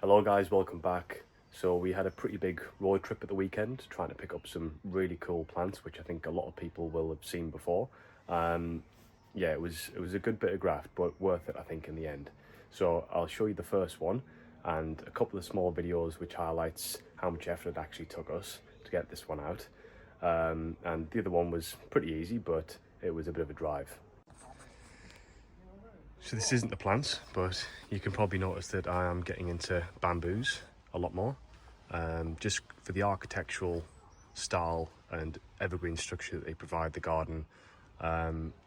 Hello guys, welcome back. So we had a pretty big road trip at the weekend trying to pick up some really cool plants which I think a lot of people will have seen before. Yeah, it was a good bit of graft, but worth it I think in the end. So I'll show you the first one and a couple of small videos which highlights how much effort it actually took us to get this one out. And the other one was pretty easy, but it was a bit of a drive. So this isn't the plants, but you can probably notice that I am getting into bamboos a lot more, just for the architectural style and evergreen structure that they provide. The garden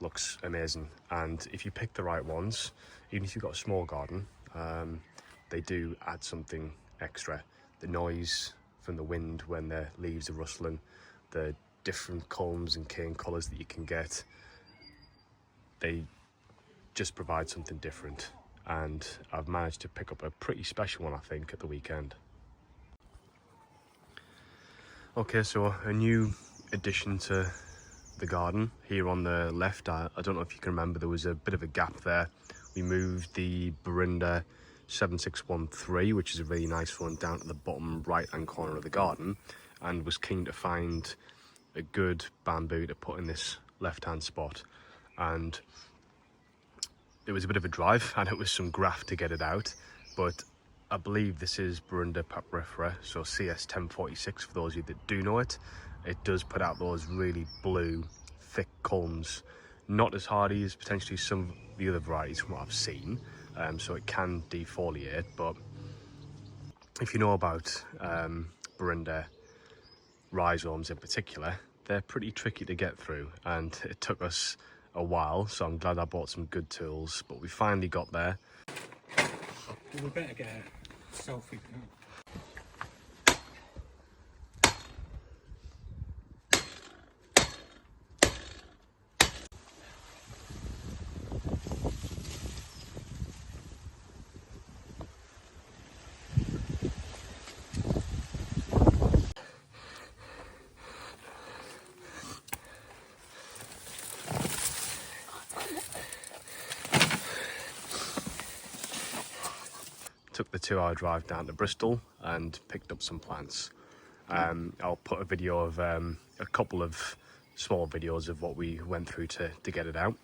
looks amazing, and if you pick the right ones, even if you've got a small garden, they do add something extra. The noise from the wind when the leaves are rustling, the different culms and cane colours that you can get, they just provide something different, and I've managed to pick up a pretty special one I think at the weekend. Okay, so a new addition to the garden here on the left. I don't know if you can remember, there was a bit of a gap there. We moved the Burinda 7613, which is a really nice one, down to the bottom right hand corner of the garden, and was keen to find a good bamboo to put in this left hand spot. And it was a bit of a drive and it was some graft to get it out, but I believe this is Burinda papyrifera, so CS 1046 for those of you that do know it. It does put out those really blue, thick culms, not as hardy as potentially some of the other varieties from what I've seen, so it can defoliate, but if you know about Burinda rhizomes in particular, they're pretty tricky to get through, and it took us a while, so I'm glad I bought some good tools, but we finally got there. We better get a selfie. Took the 2-hour drive down to Bristol and picked up some plants. I'll put a video of a couple of small videos of what we went through to get it out,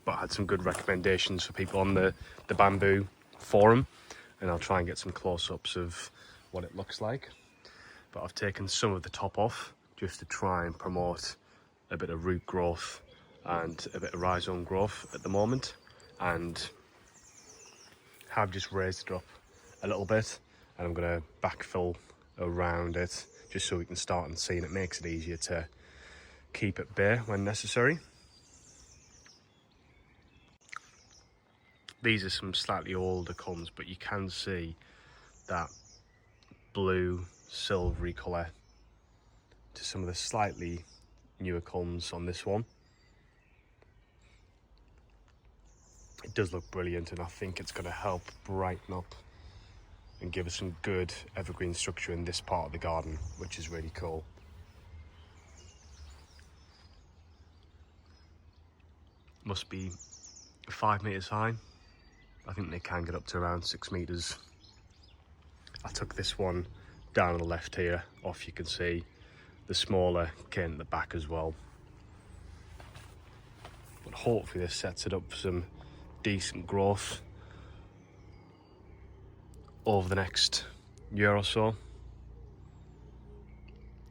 but I had some good recommendations for people on the bamboo forum, and I'll try and get some close-ups of what it looks like. But I've taken some of the top off just to try and promote a bit of root growth and a bit of rhizome growth at the moment, and have just raised it up a little bit, and I'm going to backfill around it just so we can start and see, and it makes it easier to keep it bare when necessary. These are some slightly older culms, but you can see that blue silvery colour to some of the slightly newer culms on this one. It does look brilliant, and I think it's going to help brighten up and give us some good evergreen structure in this part of the garden, which is really cool. Must be 5 meters high. I think they can get up to around 6 meters. I took this one down on the left here off, you can see the smaller cane at the back as well. But hopefully this sets it up for some decent growth over the next year or so.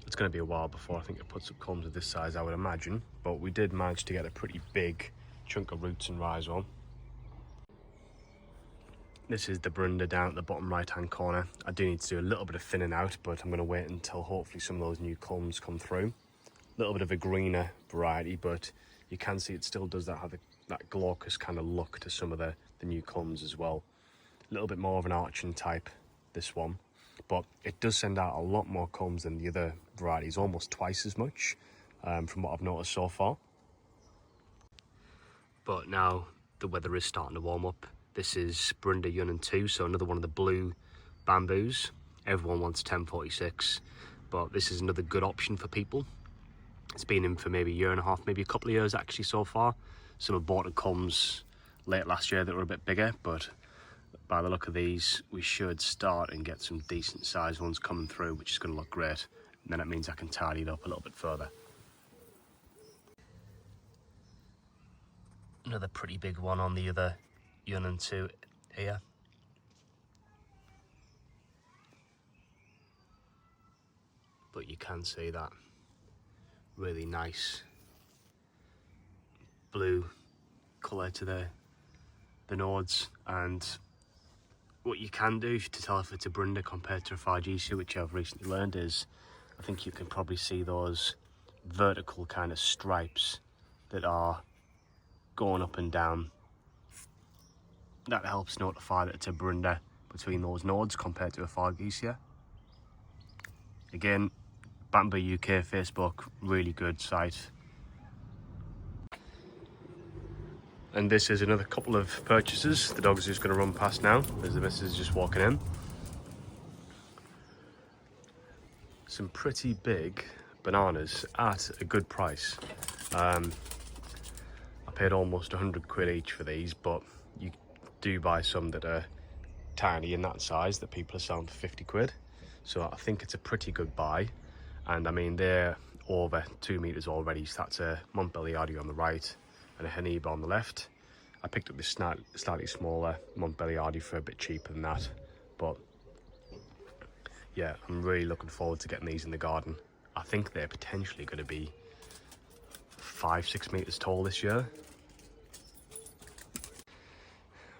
It's going to be a while before I think it puts up culms of this size, I would imagine, but we did manage to get a pretty big chunk of roots and rhizome. This is the Burinda down at the bottom right hand corner. I do need to do a little bit of thinning out, but I'm going to wait until hopefully some of those new culms come through. A little bit of a greener variety, but you can see it still does have that glaucous kind of look to some of the new culms as well. A little bit more of an arching type, this one, but it does send out a lot more culms than the other varieties, almost twice as much, from what I've noticed so far. But now the weather is starting to warm up. This is Burinda Yunnan 2, so another one of the blue bamboos. Everyone wants 1046, but this is another good option for people. It's been in for maybe a year and a half, maybe a couple of years actually so far. Some have bought the culms late last year that were a bit bigger, but by the look of these, we should start and get some decent sized ones coming through, which is going to look great. And then it means I can tidy it up a little bit further. Another pretty big one on the other Yunnan 2 here. But you can see that really nice blue colour to the nodes. And what you can do to tell if it's a Brinder compared to a Fargesia, which I've recently learned, is I think you can probably see those vertical kind of stripes that are going up and down. That helps notify that it's a Brinder between those nodes compared to a Fargesia. Again, Bamboo UK Facebook, really good site. And this is another couple of purchases. The dog's just going to run past now as the missus is just walking in. Some pretty big bananas at a good price. I paid almost 100 quid each for these, but you do buy some that are tiny in that size that people are selling for 50 quid. So I think it's a pretty good buy. And I mean, they're over 2 meters already. So that's a Montbelliardi on the right and a Haniba on the left. I picked up this slightly smaller Montbelliardi for a bit cheaper than that. But yeah, I'm really looking forward to getting these in the garden. I think they're potentially going to be 5-6 meters tall this year.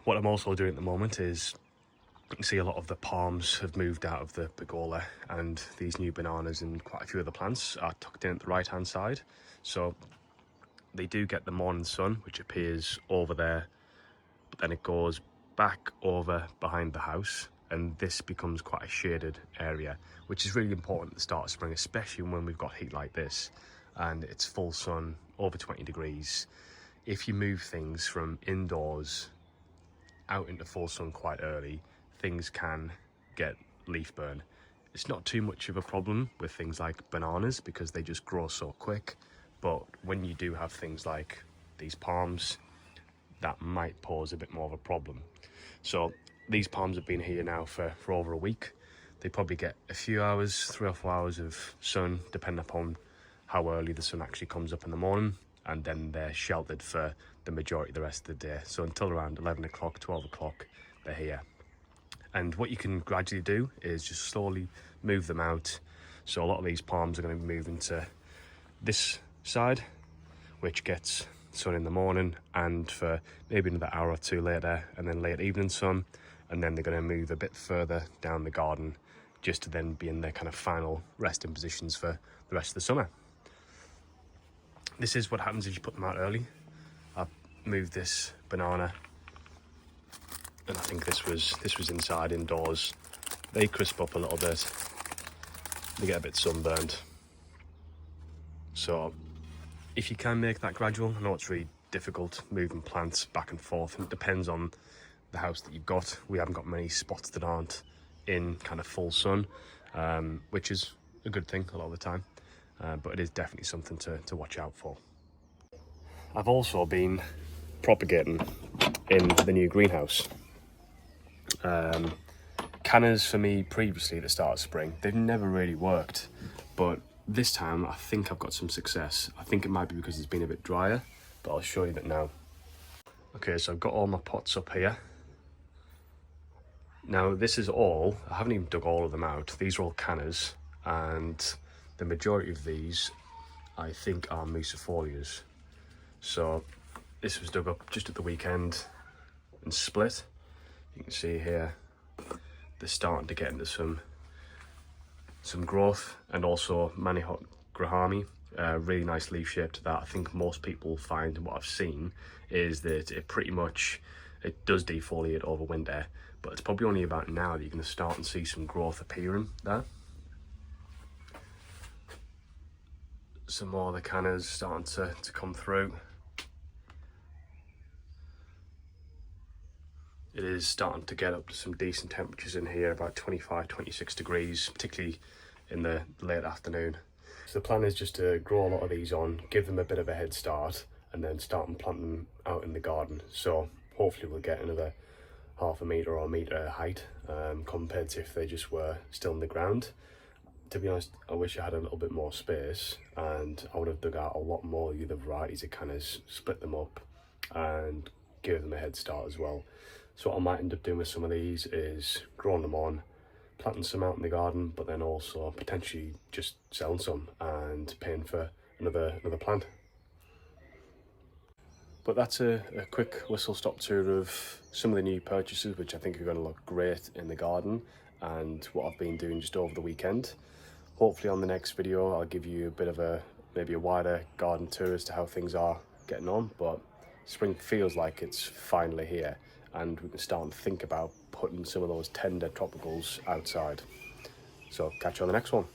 What I'm also doing at the moment is, you can see a lot of the palms have moved out of the pergola, and these new bananas and quite a few other plants are tucked in at the right hand side. So they do get the morning sun, which appears over there, but then it goes back over behind the house, and this becomes quite a shaded area, which is really important at the start of spring, especially when we've got heat like this and it's full sun, over 20 degrees. If you move things from indoors out into full sun quite early, things can get leaf burn. It's not too much of a problem with things like bananas because they just grow so quick, but when you do have things like these palms, that might pose a bit more of a problem. So these palms have been here now for over a week. They probably get a few hours, 3 or 4 hours of sun, depending upon how early the sun actually comes up in the morning, and then they're sheltered for the majority of the rest of the day. So until around 11 o'clock, 12 o'clock, they're here. And what you can gradually do is just slowly move them out. So a lot of these palms are going to be moving to this side, which gets sun in the morning and for maybe another hour or two later, and then late evening sun. And then they're going to move a bit further down the garden just to then be in their kind of final resting positions for the rest of the summer. This is what happens if you put them out early. I've moved this banana, and I think this was inside, indoors. They crisp up a little bit. They get a bit sunburned. So if you can make that gradual, I know it's really difficult moving plants back and forth, and it depends on the house that you've got. We haven't got many spots that aren't in kind of full sun, which is a good thing a lot of the time, but it is definitely something to watch out for. I've also been propagating in the new greenhouse. Canners for me previously at the start of spring, they've never really worked, but this time I think I've got some success. I think it might be because it's been a bit drier, but I'll show you that now. Okay, so I've got all my pots up here. Now this is all, I haven't even dug all of them out. These are all canners, and the majority of these I think are muscifolias. So this was dug up just at the weekend and split. You can see here they're starting to get into some growth, and also Manihot grahami, really nice leaf shape to that. I think most people find, what I've seen, is that it pretty much, it does defoliate over winter, but it's probably only about now that you're going to start and see some growth appearing there. Some more of the canners starting to come through. It is starting to get up to some decent temperatures in here, about 25-26 degrees, particularly in the late afternoon. So the plan is just to grow a lot of these on, give them a bit of a head start, and then start and plant them out in the garden. So hopefully we'll get another half a metre or a metre height, compared to if they just were still in the ground. To be honest, I wish I had a little bit more space, and I would have dug out a lot more of the other varieties to kind of split them up and give them a head start as well. So what I might end up doing with some of these is growing them on, planting some out in the garden, but then also potentially just selling some and paying for another plant. But that's a quick whistle-stop tour of some of the new purchases, which I think are going to look great in the garden, and what I've been doing just over the weekend. Hopefully on the next video I'll give you a bit of maybe a wider garden tour as to how things are getting on, but spring feels like it's finally here, and we can start to think about putting some of those tender tropicals outside. So catch you on the next one.